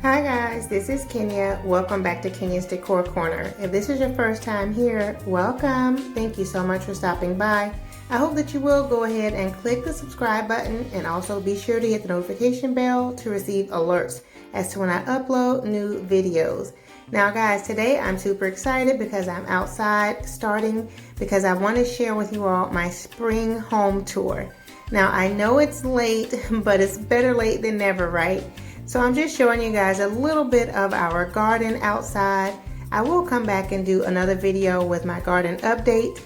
Hi guys, this is Kenya. Welcome back to Kenya's Decor Corner. If this is your first time here, welcome. Thank you so much for stopping by. I hope that you will go ahead and click the subscribe button and also be sure to hit the notification bell to receive alerts as to when I upload new videos. Now guys, today I'm super excited because I'm outside starting because I want to share with you all my spring home tour. Now I know it's late, but it's better late than never, right? So I'm just showing you guys a little bit of our garden outside. I will come back and do another video with my garden update.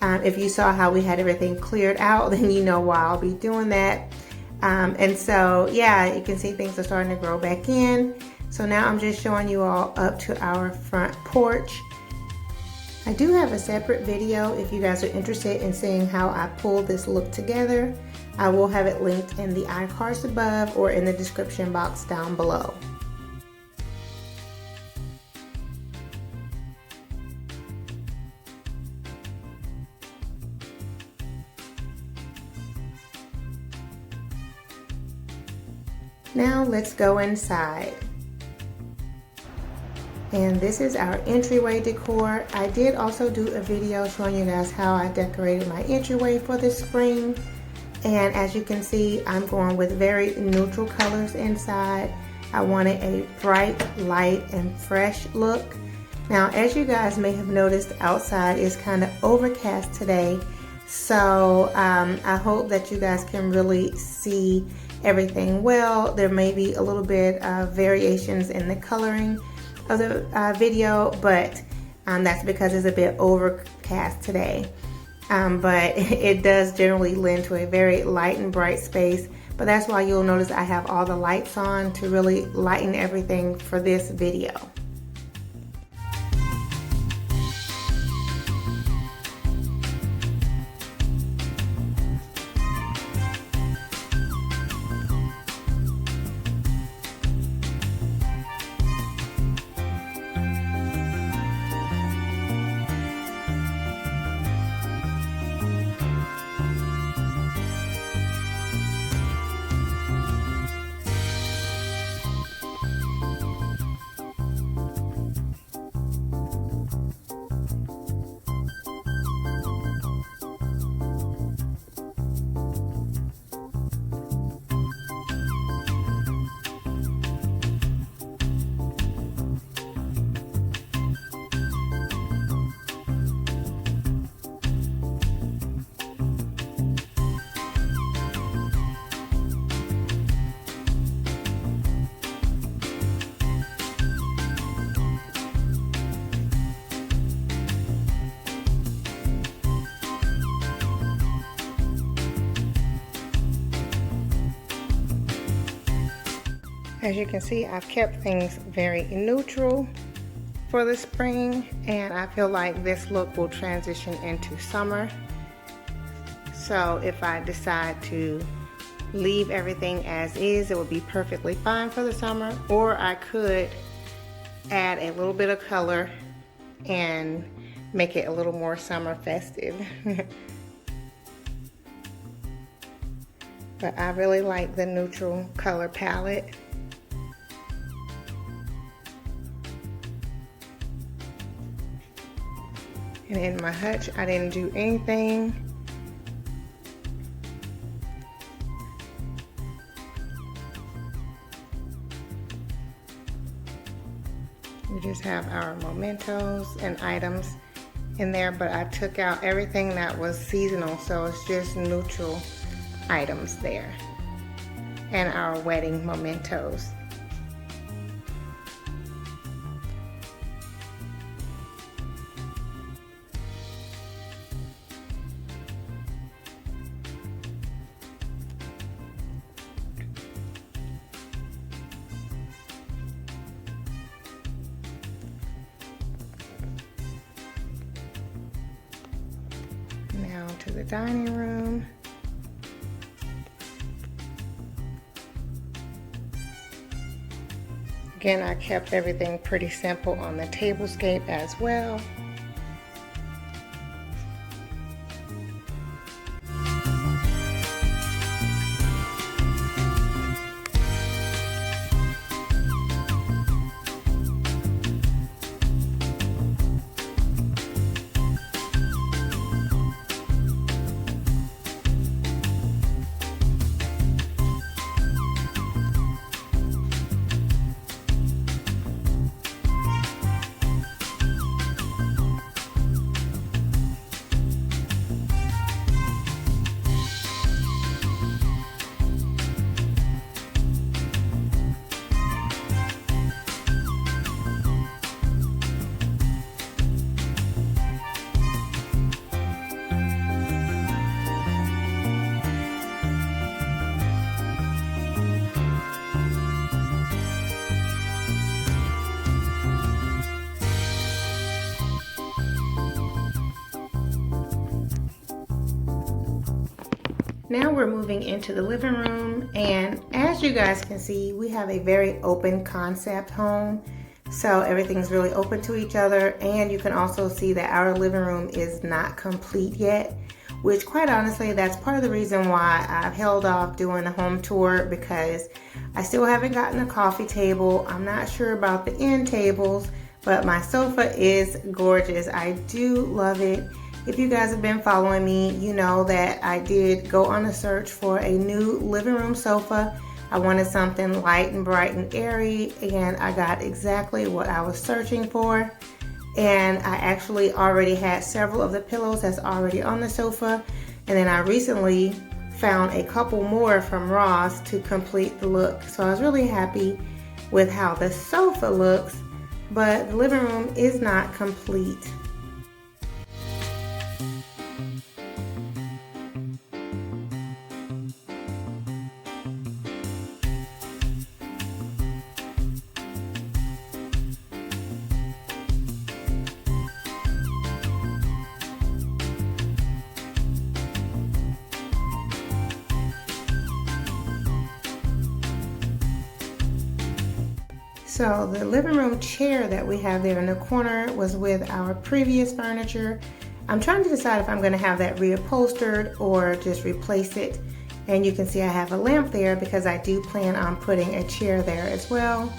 If you saw how we had everything cleared out, then you know why I'll be doing that. And so yeah, you can see things are starting to grow back in. So now I'm just showing you all up to our front porch. I do have a separate video if you guys are interested in seeing how I pull this look together. I will have it linked in the iCards above or in the description box down below. Now let's go inside. And this is our entryway decor. I did also do a video showing you guys how I decorated my entryway for this spring. And as you can see, I'm going with very neutral colors inside. I wanted a bright, light, and fresh look. Now, as you guys may have noticed, outside is kind of overcast today. So I hope that you guys can really see everything well. There may be a little bit of variations in the coloring of the video, but that's because it's a bit overcast today. But it does generally lend to a very light and bright space. But that's why you'll notice I have all the lights on to really lighten everything for this video. As you can see, I've kept things very neutral for the spring, and I feel like this look will transition into summer. So if I decide to leave everything as is, it would be perfectly fine for the summer, or I could add a little bit of color and make it a little more summer festive. But I really like the neutral color palette. And in my hutch, I didn't do anything. We just have our mementos and items in there, but I took out everything that was seasonal, so it's just neutral items there. And our wedding mementos. Now to the dining room. Again, I kept everything pretty simple on the tablescape as well. Now we're moving into the living room, and as you guys can see, we have a very open concept home. So everything's really open to each other, and you can also see that our living room is not complete yet, which quite honestly, that's part of the reason why I've held off doing a home tour, because I still haven't gotten a coffee table. I'm not sure about the end tables, but my sofa is gorgeous. I do love it. If you guys have been following me, you know that I did go on a search for a new living room sofa. I wanted something light and bright and airy, and I got exactly what I was searching for. And I actually already had several of the pillows that's already on the sofa, and then I recently found a couple more from Ross to complete the look. So I was really happy with how the sofa looks, but the living room is not complete. So the living room chair that we have there in the corner was with our previous furniture. I'm trying to decide if I'm going to have that reupholstered or just replace it. And you can see I have a lamp there because I do plan on putting a chair there as well.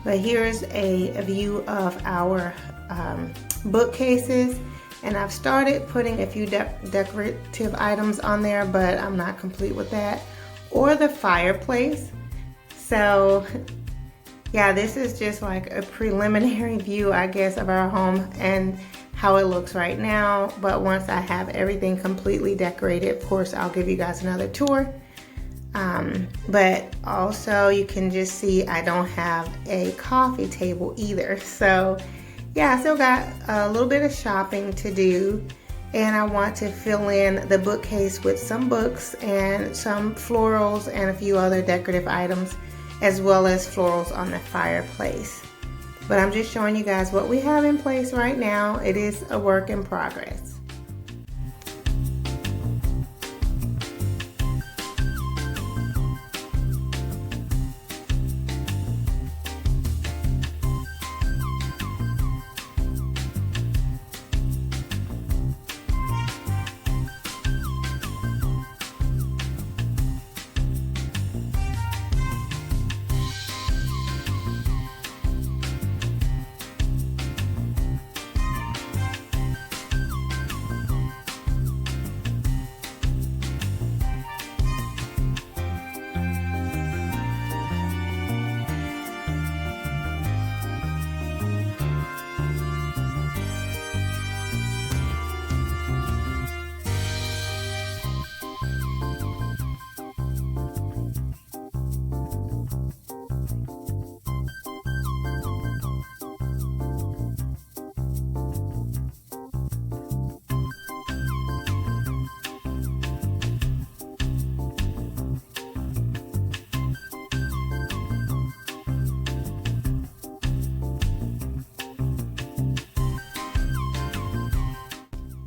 But here's a view of our bookcases. And I've started putting a few decorative items on there, but I'm not complete with that. Or the fireplace. So yeah, this is just like a preliminary view, I guess, of our home and how it looks right now. But once I have everything completely decorated, of course, I'll give you guys another tour. But also you can just see I don't have a coffee table either. So yeah, I still got a little bit of shopping to do, and I want to fill in the bookcase with some books and some florals and a few other decorative items, as well as florals on the fireplace. But I'm just showing you guys what we have in place right now. It is a work in progress.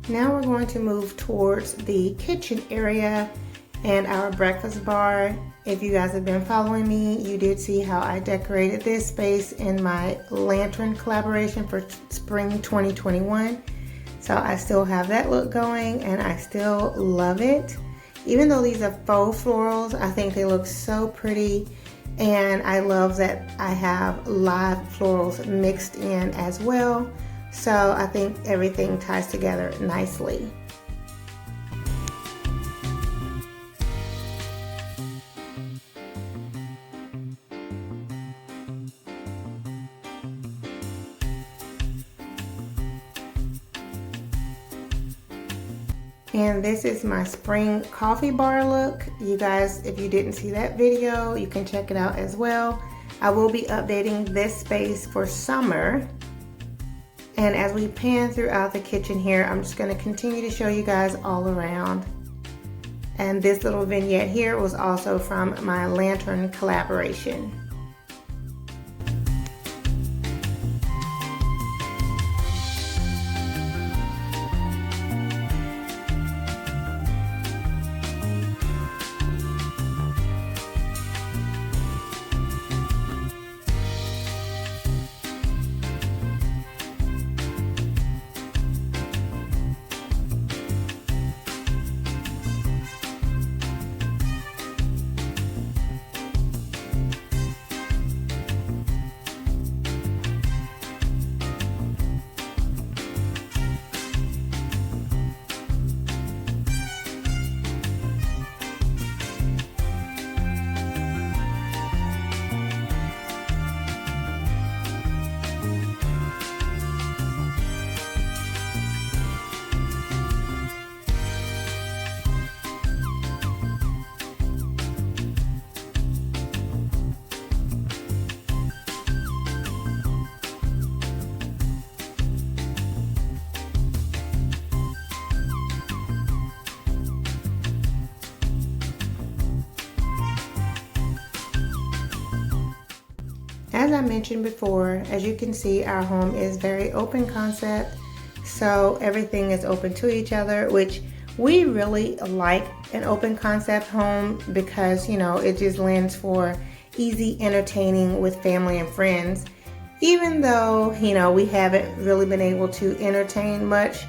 Now we're going to move towards the kitchen area and our breakfast bar. If you guys have been following me, you did see how I decorated this space in my lantern collaboration for spring 2021. So I still have that look going and I still love it. Even though these are faux florals, I think they look so pretty, and I love that I have live florals mixed in as well. So I think everything ties together nicely. And this is my spring coffee bar look. You guys, if you didn't see that video, you can check it out as well. I will be updating this space for summer. And as we pan throughout the kitchen here, I'm just going to continue to show you guys all around. And this little vignette here was also from my lantern collaboration. as I mentioned before, as you can see, our home is very open concept. So everything is open to each other, which we really like an open concept home because, you know, it just lends for easy entertaining with family and friends. Even though, you know, we haven't really been able to entertain much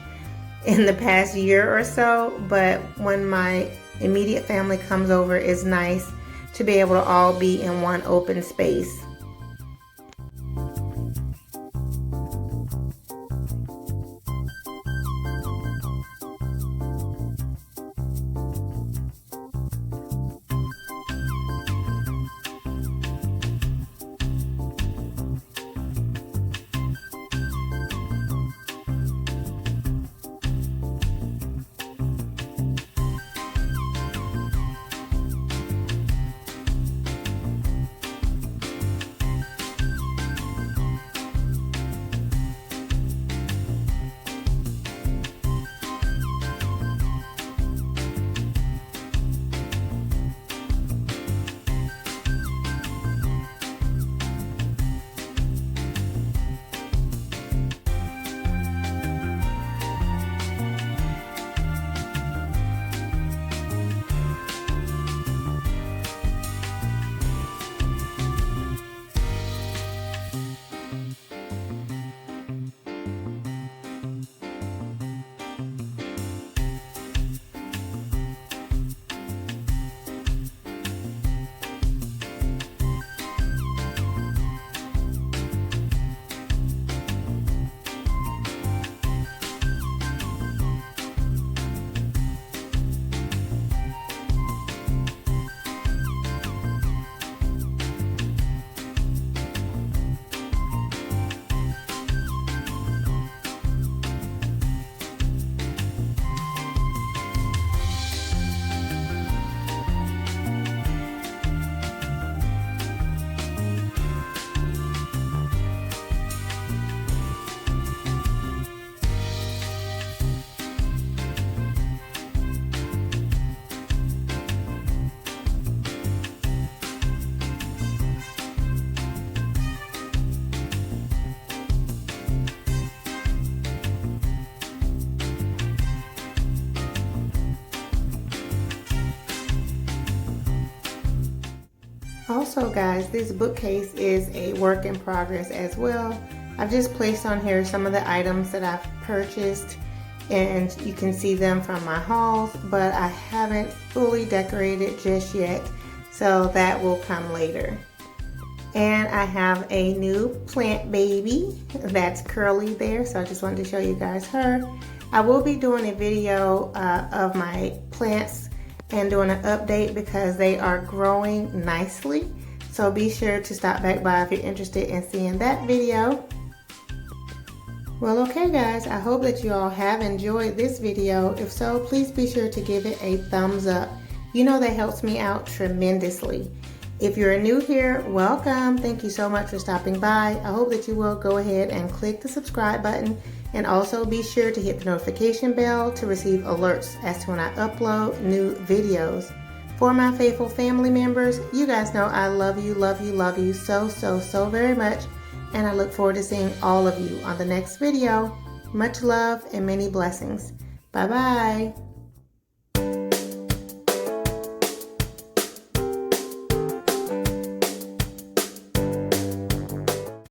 in the past year or so, but when my immediate family comes over, it's nice to be able to all be in one open space. Also guys, this bookcase is a work in progress as well. I've just placed on here some of the items that I've purchased and you can see them from my hauls, but I haven't fully decorated just yet, so that will come later. And I have a new plant baby that's curly there, so I just wanted to show you guys her. I will be doing a video of my plants and doing an update because they are growing nicely. So be sure to stop back by if you're interested in seeing that video. Well, okay guys, I hope that you all have enjoyed this video. If so, please be sure to give it a thumbs up. You know that helps me out tremendously. If you're new here, welcome. Thank you so much for stopping by. I hope that you will go ahead and click the subscribe button and also be sure to hit the notification bell to receive alerts as to when I upload new videos. For my faithful family members, you guys know I love you so very much, and I look forward to seeing all of you on the next video. Much love and many blessings. Bye bye.